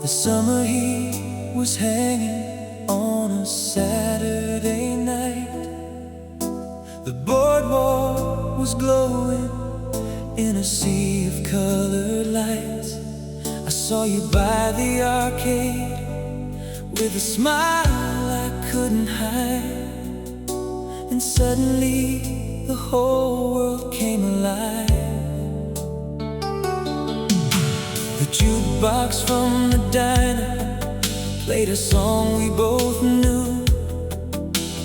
The summer heat was hanging on a Saturday night. The boardwalk was glowing in a sea of colored lights. I saw you by the arcade with a smile I couldn't hide. And suddenly the whole world came alive. The jukebox from the diner played a song we both knew,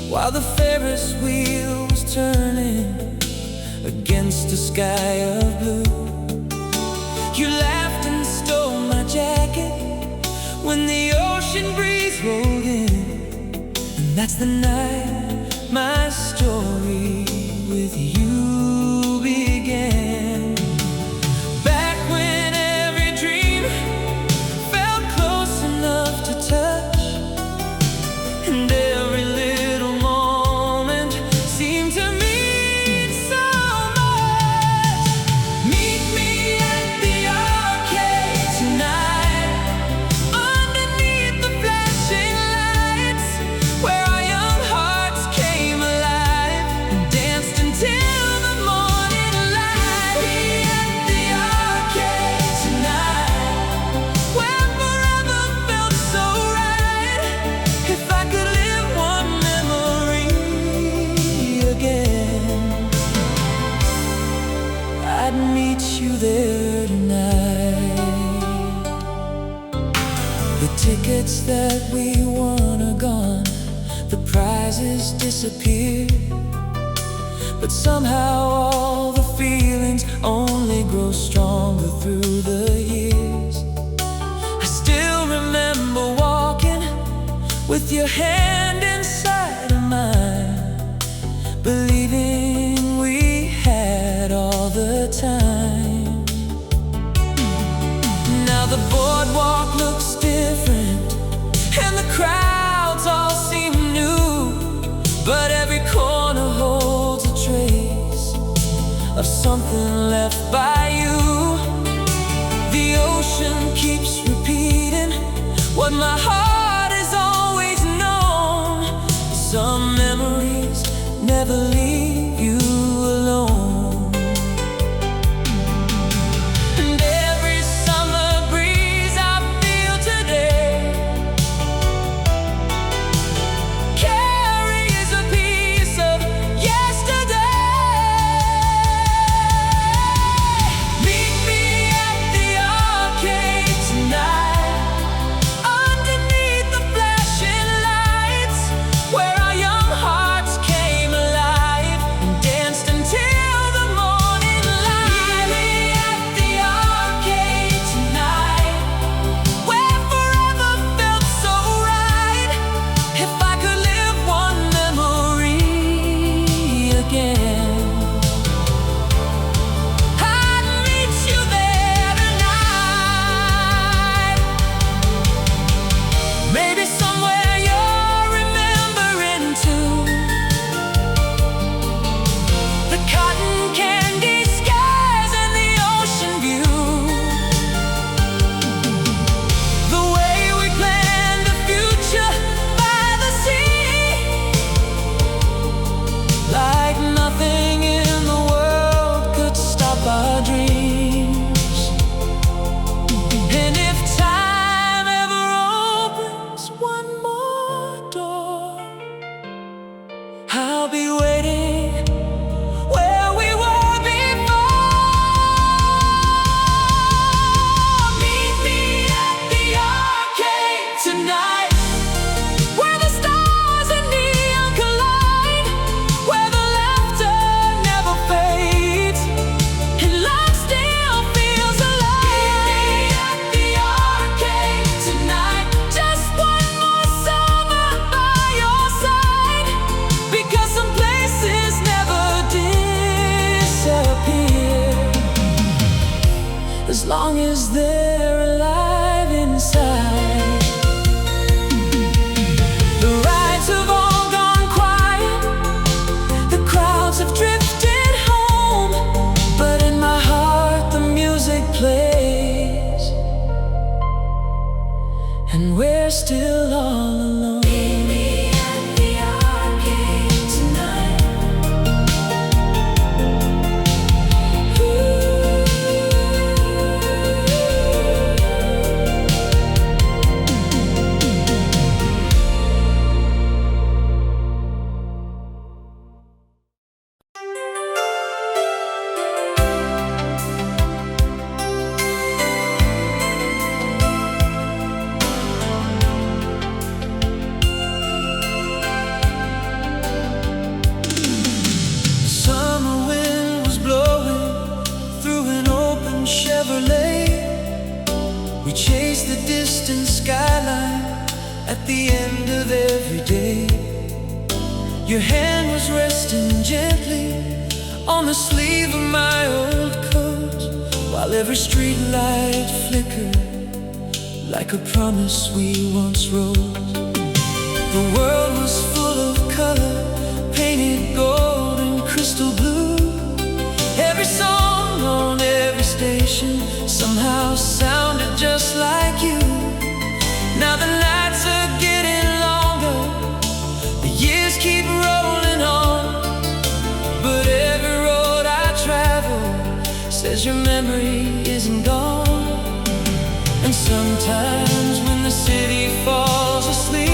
while the Ferris wheel was turning against a sky of blue. You laughed and stole my jacket when the ocean breeze rolled in. And that's the night my story with you began. Back when every dream felt close enough to touch, and every little moment seemed to mean so much. Meet me at the arcade tonight, underneath the flashing lights, where our young hearts came alive and danced until the morning light. Meet me at the arcade tonight, where forever felt so right. If I could live one memory again, I'd meet you there tonight. The tickets that we won are gone, the prizes disappeared, but somehow all the feelings only grow stronger through the years. I still remember walking with your hand inside of mine, believing we had all the time. Now the boardwalk looks different, and the crowds all seem new, but every corner holds a trace of something left by you. The ocean keeps repeating what my heart has always known. Some memories never leave you alone. And every summer breeze I feel today carries a piece of yesterday. Meet me at the arcade tonight, underneath the flashing lights, where our young hearts came alive and danced until the morning light. Meet me at the arcade tonight, where forever felt so right. If I could live one memory again, I'd meet you there tonight. Maybe somewhere you're remembering too, the cotton candy skies and the ocean view, the way we planned a future by the sea, like nothing in the world could stop our dreams. And if time ever opens one more door, I'll be waiting where we were before. Meet me at the arcade tonight, where the stars and neon collide, where the laughter never fades and love still feels alive. Meet me at the arcade tonight, just one more summer by your side, because some places never disappear as long as they're alive inside. The rides have all gone quiet, the crowds have drifted home, but in my heart the music plays. and we're still all alone. Meet me at the arcade tonight. We chase the distant skyline at the end of every day. Your hand was resting gently on the sleeve of my old coat, while every street light flickered like a promise we once wrote. The world was full of color, painted gold and crystal blue. Every song on every station somehow sounded just like you. Now the nights are getting longer, the years keep rolling on, but every road I travel says your memory isn't gone. And sometimes when the city falls asleep,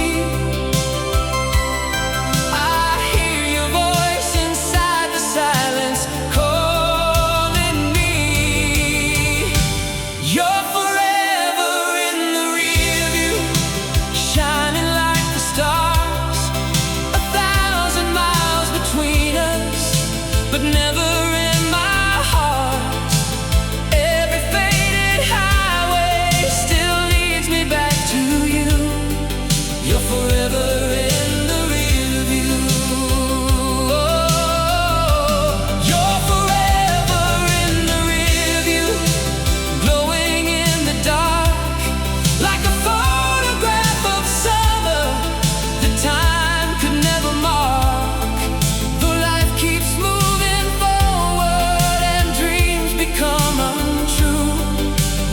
but never in my heart. Every faded highway still leads me back to you. You're forever in the rear view. Oh, you're forever in the rear view, glowing in the dark like a photograph of summer that time could never mark. Though life keeps moving,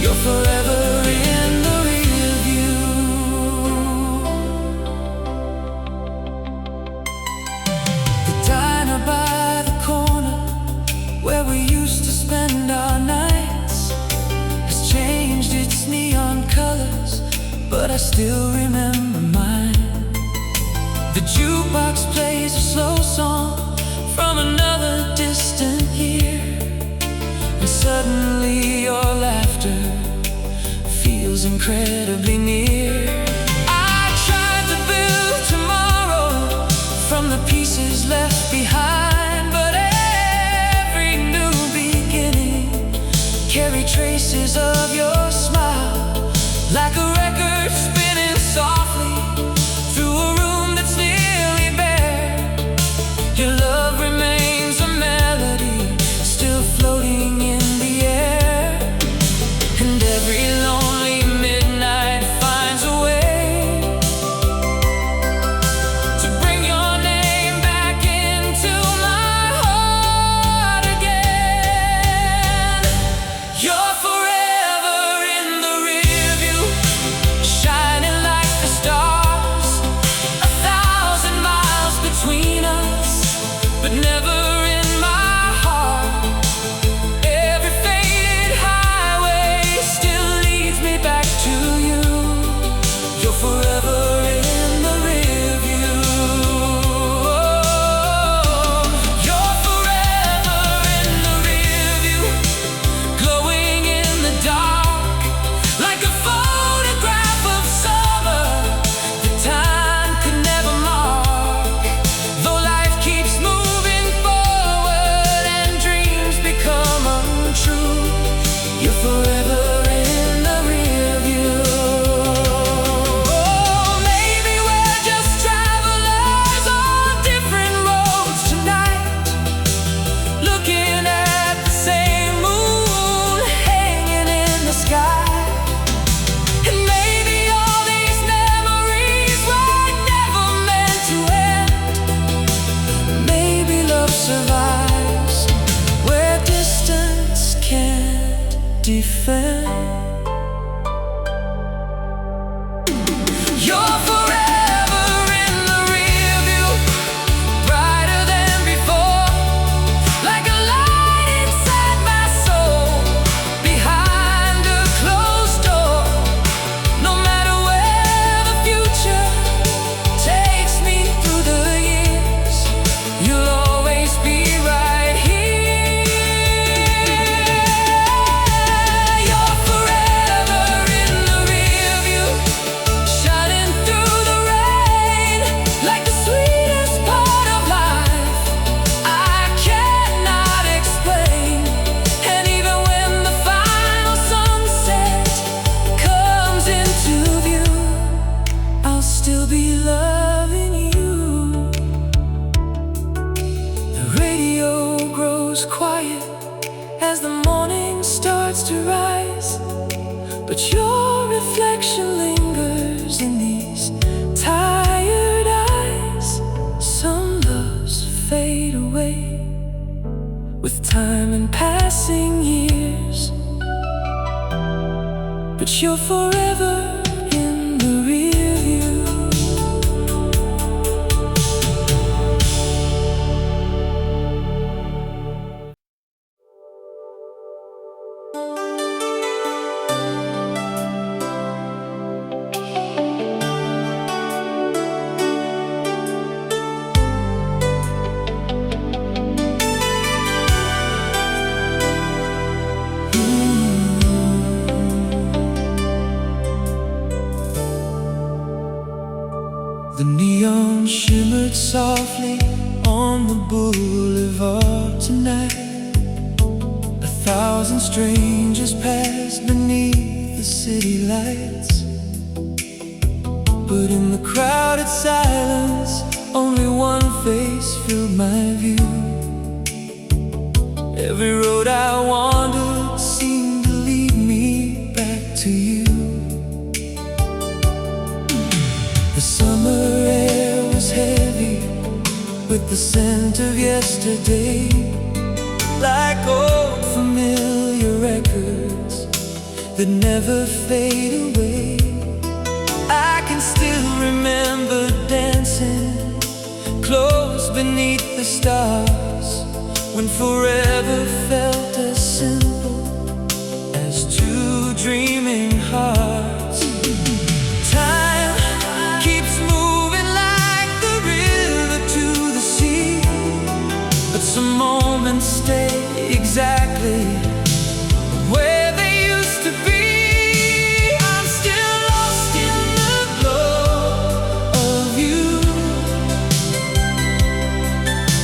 you're forever in the rear view. The diner by the corner where we used to spend our nights has changed its neon colors, but I still remember mine. The jukebox plays a slow song from another distant year, and suddenly your laughter feels incredibly near. I tried to build tomorrow from the pieces left behind, but every new beginning carried traces of your smile, like a record spinning softly through a room that's nearly bare. Your love remains a melody still floating in the air, and every lonely midnight finds a way to bring your name back into my heart again. You're forever in the rear view, shining like the stars, 1,000 miles between us, but never in my heart. Every faded highway still leads me back to you. You're forever in the rear view. You're forever in the rear view, glowing in the dark like a photograph of summer that time could never mark. Though life keeps moving forward and dreams become untrue, you're forever in the rear view. Oh, maybe we're just travelers on different roads tonight, looking at the same moon hanging in the sky. And maybe all these memories were never meant to end. Maybe love survives where distance can't defend. but your reflection lingers in these tired eyes. Some loves fade away with time and passing years, but you're forever in the rear view. The neon shimmered softly on the boulevard tonight. 1,000 strangers passed beneath the city lights, but in the crowded silence, only one face filled my view. Every road I wandered seemed to lead me back to you. The summer air was heavy with the scent of yesterday, like old familiar records that never fade away. I can still remember dancing close beneath the stars, when forever felt as simple as two dreaming hearts. Some moments stay exactly where they used to be. I'm still lost in the glow of you,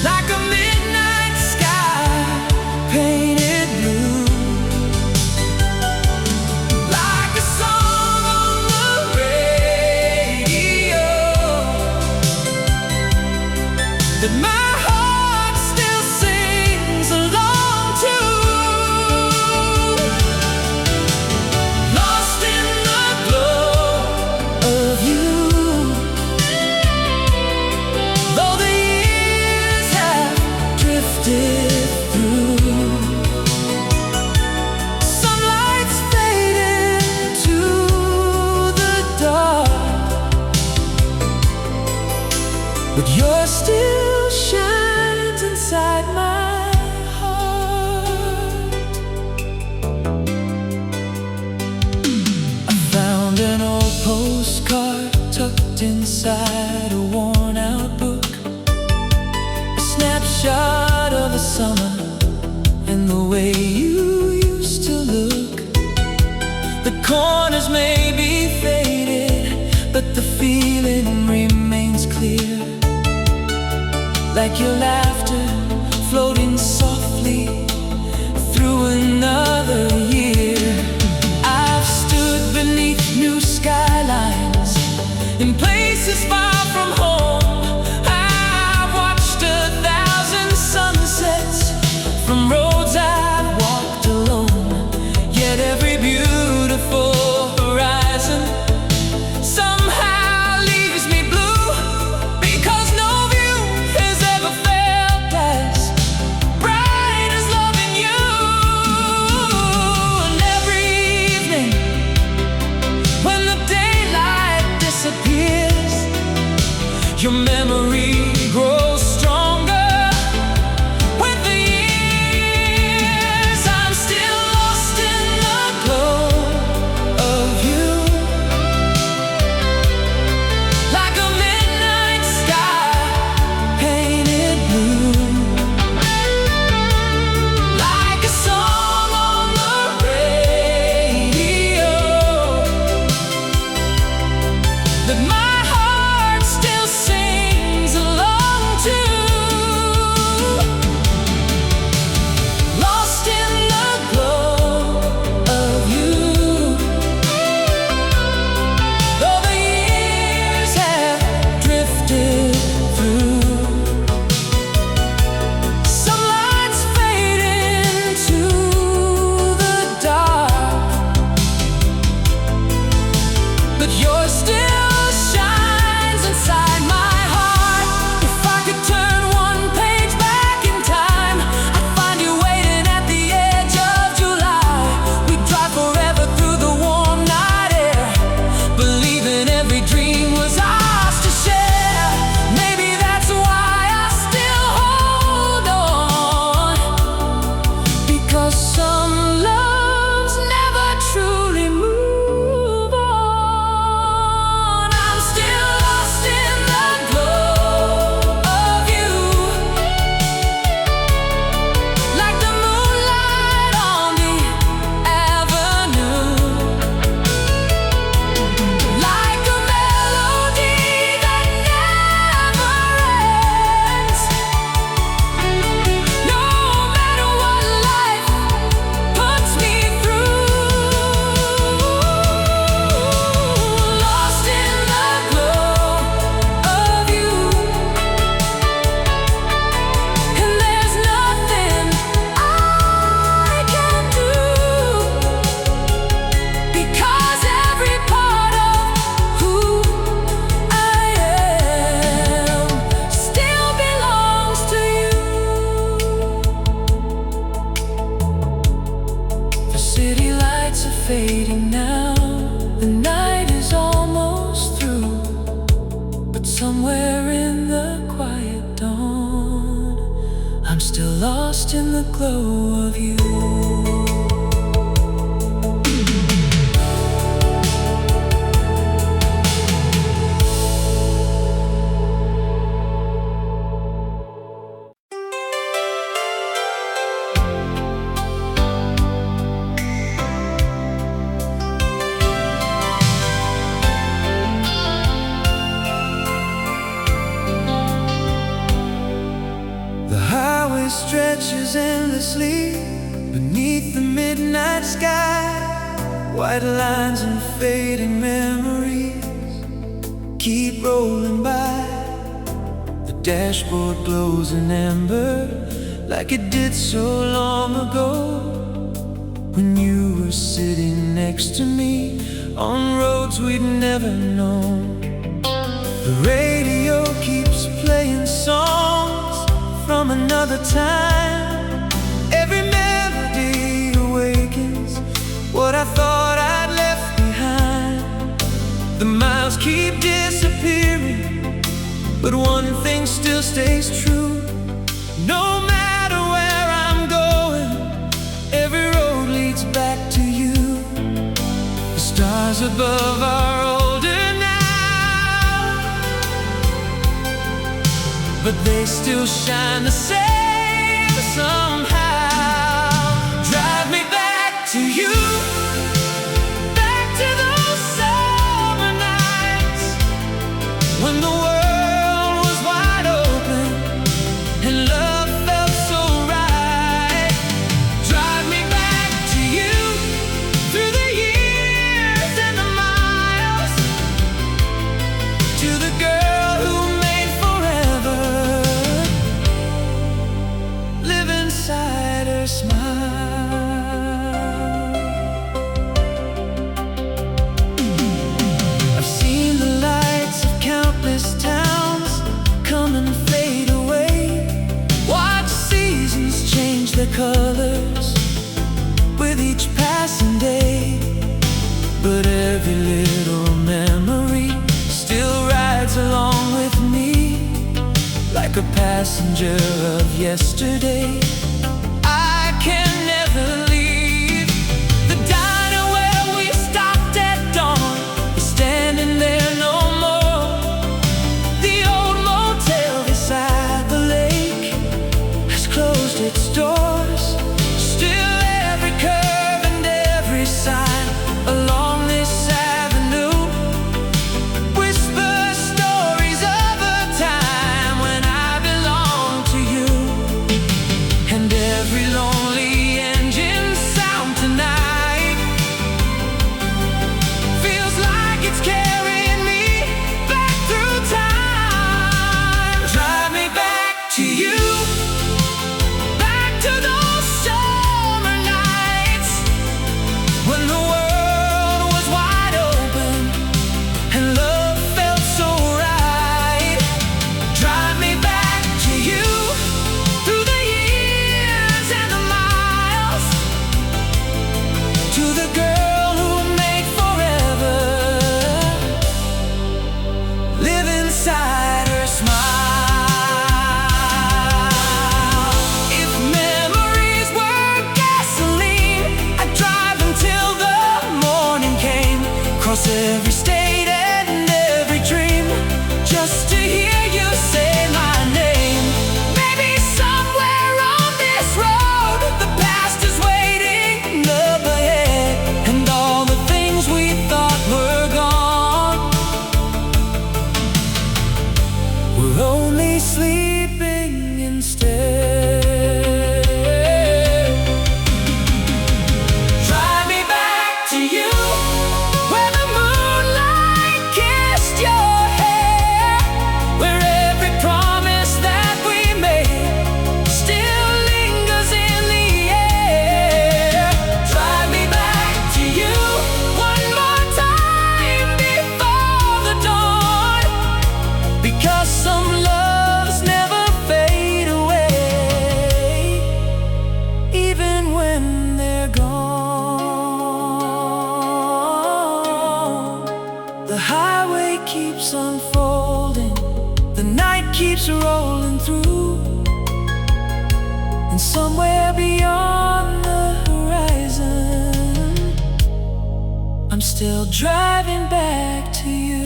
like a midnight sky painted blue, like a song on the radio that my but yours still shines inside my heart. I found an old postcard tucked inside a worn-out book, a snapshot of a summer and the way you used to look. The corners may be faded, but the feeling remains clear, like your laughter floating softly through another year. I've stood beneath new skylines in places far from home. I've watched 1,000 sunsets from roads I've walked alone. Yet every beautiful horizon somehow leaves me blue, because no view has ever felt as bright as loving you. And every evening when the daylight disappears, now. The night is almost through, but somewhere in the quiet dawn, I'm still lost in the glow of you. Stretches endlessly beneath the midnight sky. White lines and fading memories keep rolling by. The dashboard glows in amber like it did so long ago, when you were sitting next to me on roads we'd never known. The radio keeps playing songs from another time. Every melody awakens what I thought I'd left behind. The miles keep disappearing, but one thing still stays true. No matter where I'm going, every road leads back to you. The stars above are older now, but they still shine the same somehow. Drive me back to you, back to those summer nights when the world was wide open and love felt so right. Drive me back to you, through the years and the miles, to the girl who made forever live inside her smile. I've seen the lights of countless towns come and fade away, watch seasons change their colors with each passing day. But every little memory still rides along with me, like a passenger of yesterday. I can never leave. The diner where we stopped at dawn is standing there no more. The old motel beside the lake has closed its doors. Still every curve and every sign along this avenue whisper stories of a time when I belonged to you. And every lonely engine sound tonight feels like it's carrying me back through time. Drive me back to you, back to those summer nights when the world was wide open and love felt so right. Drive me back to you, through the years and the miles, to the girl who made forever live inside her smile. If memories were gasoline, I'd drive until the morning came, cross every state and every dream, just to hear you say my name. Maybe somewhere on this road the past is waiting up ahead, and all the things we thought were gone were only sleeping instead. Drive me back to you, where the moonlight keeps unfolding, the night keeps rolling through, and somewhere beyond the horizon, I'm still driving back to you.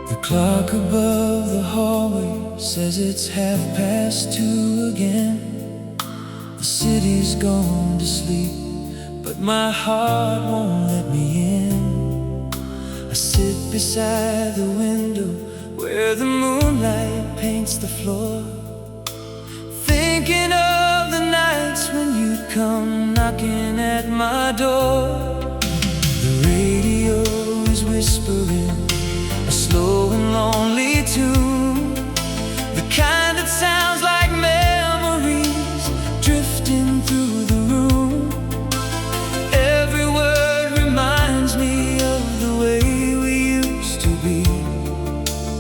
The clock above the hallway says it's 2:30 again. The city's gone to sleep, but my heart won't let me in. I sit beside the window where the moonlight paints the floor, thinking of the nights when you'd come knocking at my door. The radio is whispering a slow and lonely tune, the kind that sounds like memories drifting through the room. Every word reminds me of the way we used to be,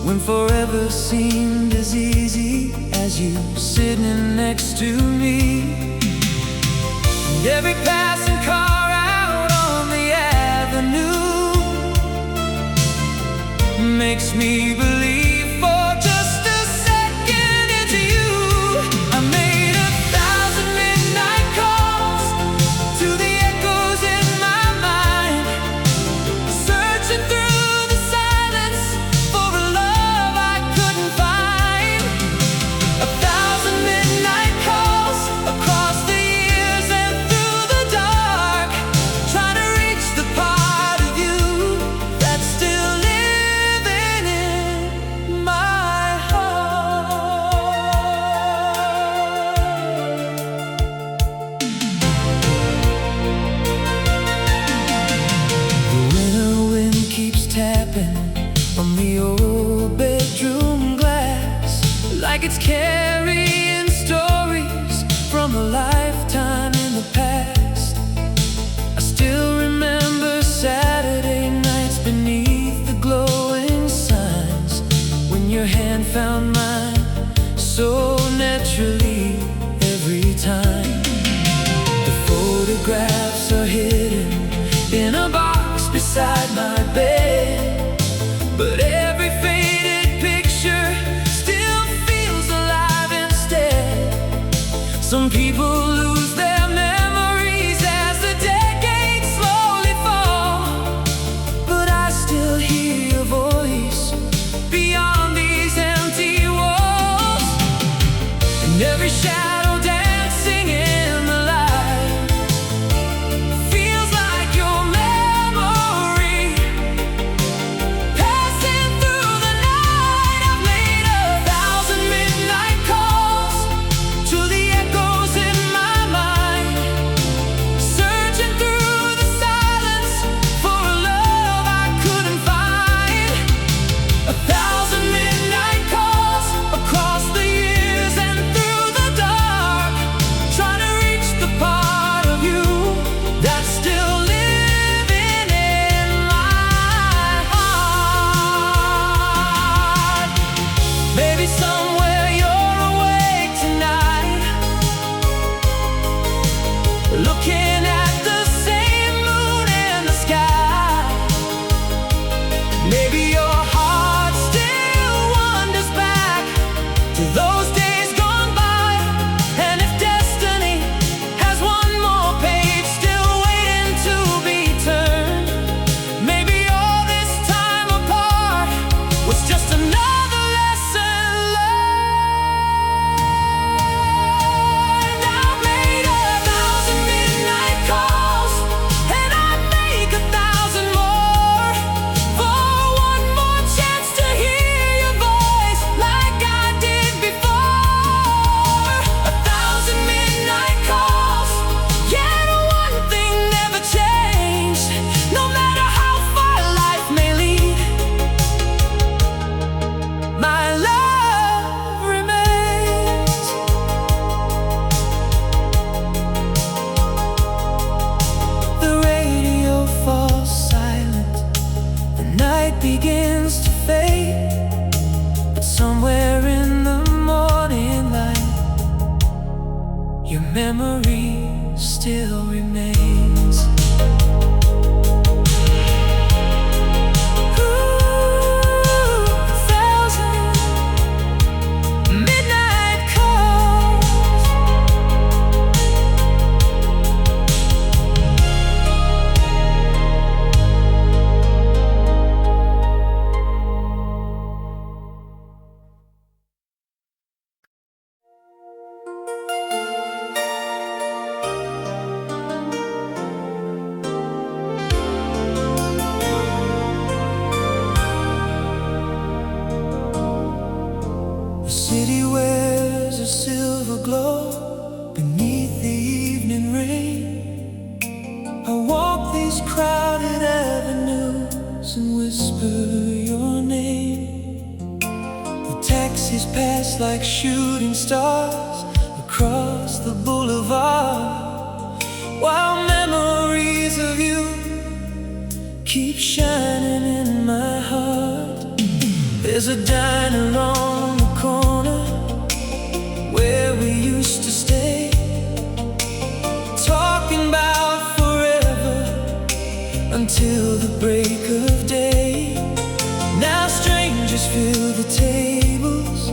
when forever seemed as easy as you sitting next to me. And every passing car out on the avenue makes me believe for just a second it's you. I made 1,000 midnight calls to the echoes in my mind, searching through the silence for a love I couldn't find. 1,000 midnight calls across the years and through the dark, trying to reach the part of you that's still living in my heart. The winter wind keeps tapping on the old bedroom glass, like it's carrying stories from a lifetime in the past. I still remember Saturday nights beneath the glowing signs, when your hand found mine so naturally every time. The photographs are hidden in a box beside my bed, but every faded picture still feels alive instead. Some people lose their memories as the decades slowly fall, but I still hear your voice beyond these empty walls. And every shadow dancing in the light feels like your memory passing through the night. I've made 1,000 midnight calls to the echoes in my mind, searching through the silence for a love I couldn't find. 1,000 midnight calls across the years and through the dark, trying to reach the part of you that's still living in my heart. Maybe somewhere you're awake tonight, looking at the same moon in the sky. Maybe your heart still wanders back to those days gone by, and if destiny has one more page still waiting to be turned, maybe all this time apart was just another lesson learned. I've made 1,000 midnight your memory still remains. The city wears a silver glow beneath the evening rain. I walk these crowded avenues and whisper your name. The taxis pass like shooting stars across the boulevard, while memories of you keep shining in my heart. There's a diner on the corner where we used to stay, talking about forever until the break of day. Now strangers fill the tables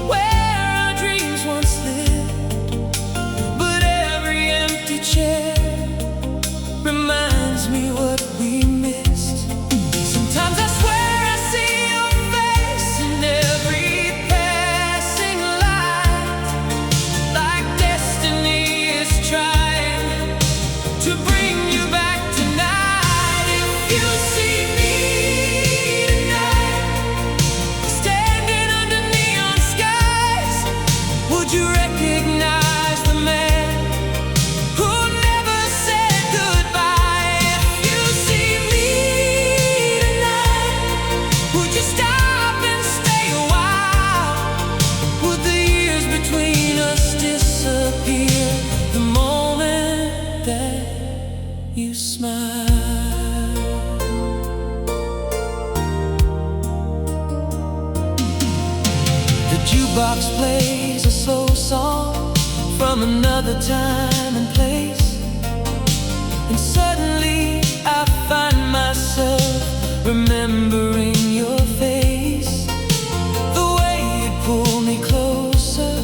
where our dreams once lived, but every empty chair reminds me what we missed. Sometimes I swear I see your face in every passing light, like destiny is trying to bring you back tonight. If you see me tonight, standing under neon skies, would you recognize the man who never said goodbye? If you see me tonight, would you stop and stay a while? Would the years between us disappear the moment that you smile? The jukebox plays a slow song from another time and place, and suddenly I find myself remembering your face. The way you pulled me closer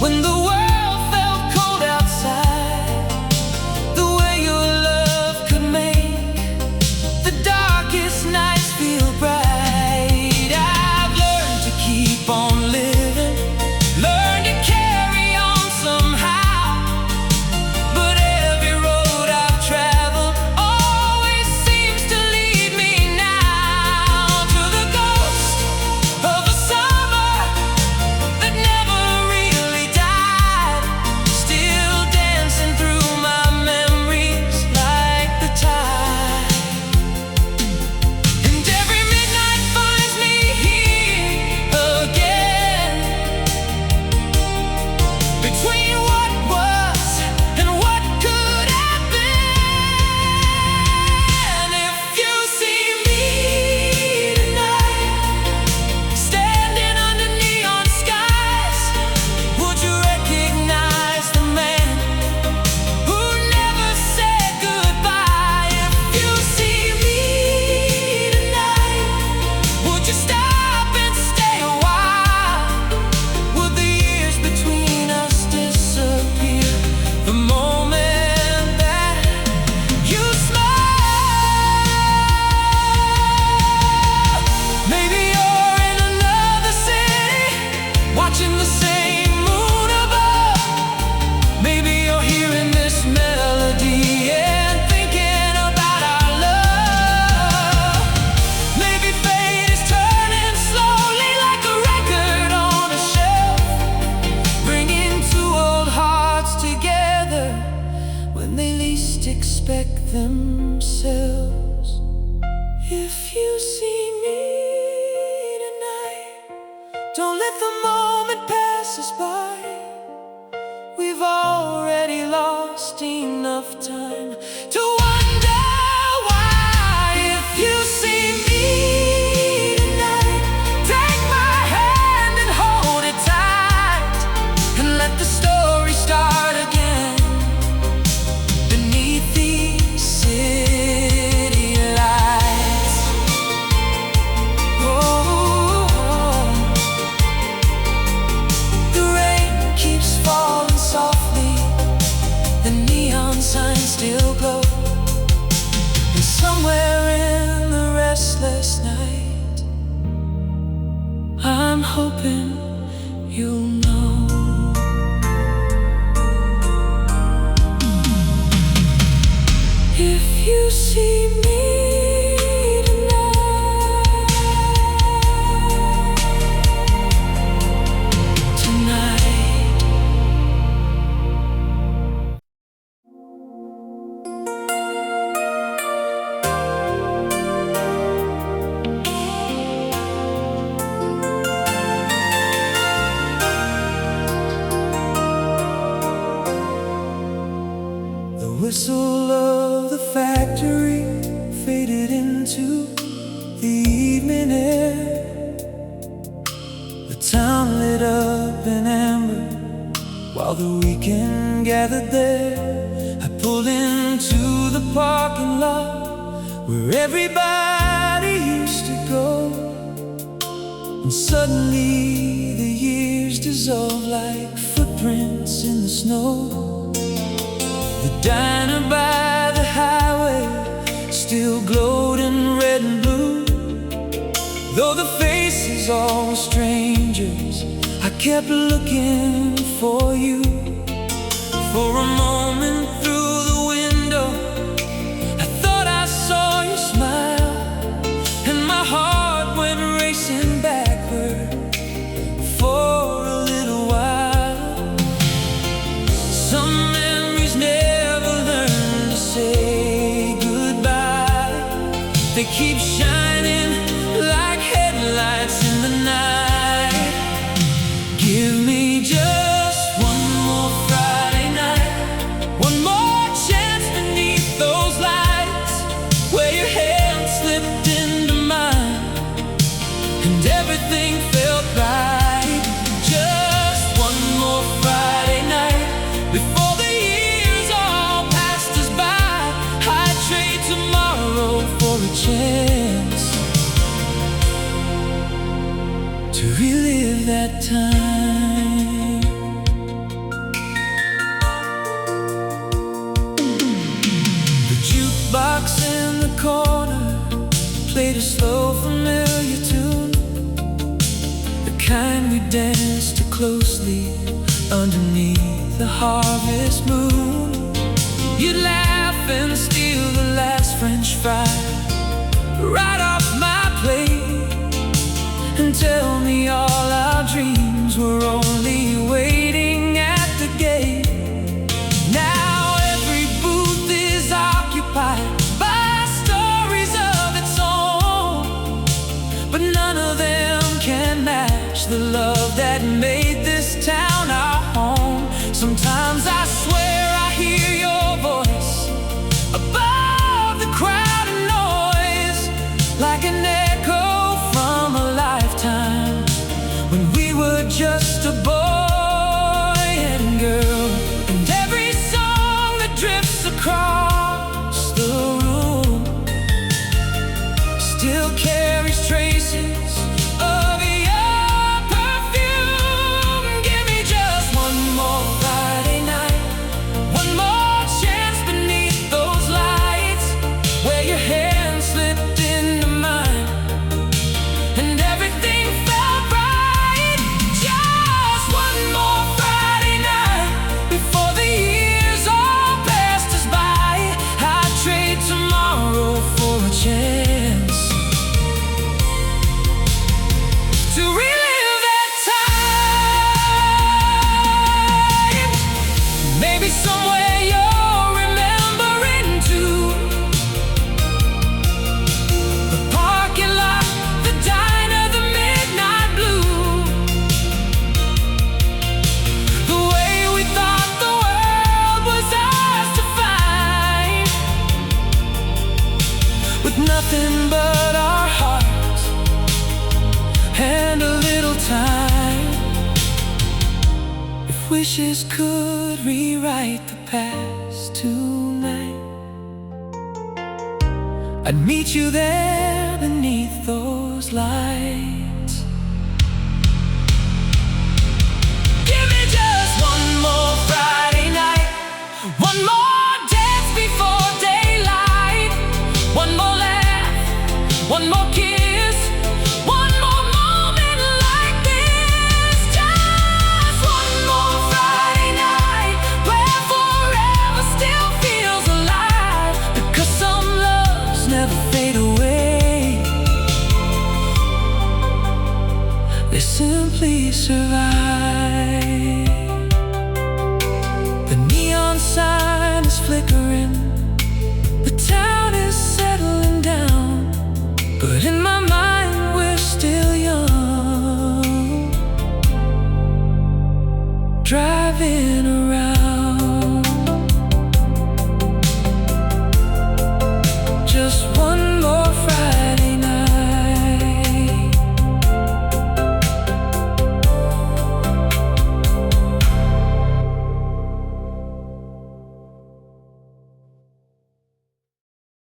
when the world felt cold outside. The way your love could make the darkest nights feel bright. I've learned to keep on living, learn to carry on somehow, but every road I've traveled always seems to lead me now to the ghost of a summer that never really died, still dancing through my memories like the tide. And every midnight finds me here again, between what was and what could have been. If you see me tonight, standing under neon skies, would you recognize the man who never said goodbye? If you see me tonight, would you stop and stay a while? Would the years between us disappear the moment that you smile? Maybe you're in another city, watching the same moon above. Maybe you're hearing this melody and thinking about our love. Maybe fate is turning slowly like a record on a shelf, bringing two old hearts together when they least expect themselves. If you see me tonight, don't let the moment pass us by. We've already lost enough time to wonder why. If you see me tonight, take my hand and hold it tight, and let the story start still glow. And somewhere in the restless night, I'm hoping you'll know. If you see me the whistle of the factory faded into the evening air. The town lit up in amber while the weekend gathered there. I pulled into the parking lot where everybody used to go, and suddenly the years dissolved like footprints in the snow. The diner by the highway still glowed in red and blue. Though the faces all were strangers, I kept looking for you. For a moment through the window, I thought I saw you smile, and my heart went racing backward for a little while. Some memories never learn to say goodbye. They keep shining like headlights in the night. Give me just one more Friday night, one more chance beneath those lights, where your hand slipped into mine and everything felt right. Just one more Friday night before the years all passed us by. I'd trade tomorrow for a chance to relive that time. The jukebox in the corner played a slow, familiar tune, the kind we danced to closely underneath the harvest moon. You'd laugh and steal the last French fry right off my plate, and tell me all our dreams were only waiting at the gate. Now every booth is occupied by stories of its own, but none of them can match the love that made this town our home. Sometimes I swear I hear your voice above the crowd and noise, like an echo from a lifetime when we were just a boy and girl. And every song that drifts across the room still carries traces of your perfume. Give me just one more Friday night, one more chance beneath those lights, where your hand slipped into mine and everything felt right. Just one more Friday night before the years all passed us by. I'd trade tomorrow for a chance to relive that time. Maybe somewhere you're remembering too, the parking lot, the diner, the midnight blue, the way we thought the world was ours to find, with nothing but our hearts and a little time. If wishes could rewrite the past tonight, I'd meet you there beneath those lights. Give me just one more Friday night, one more dance before flickering.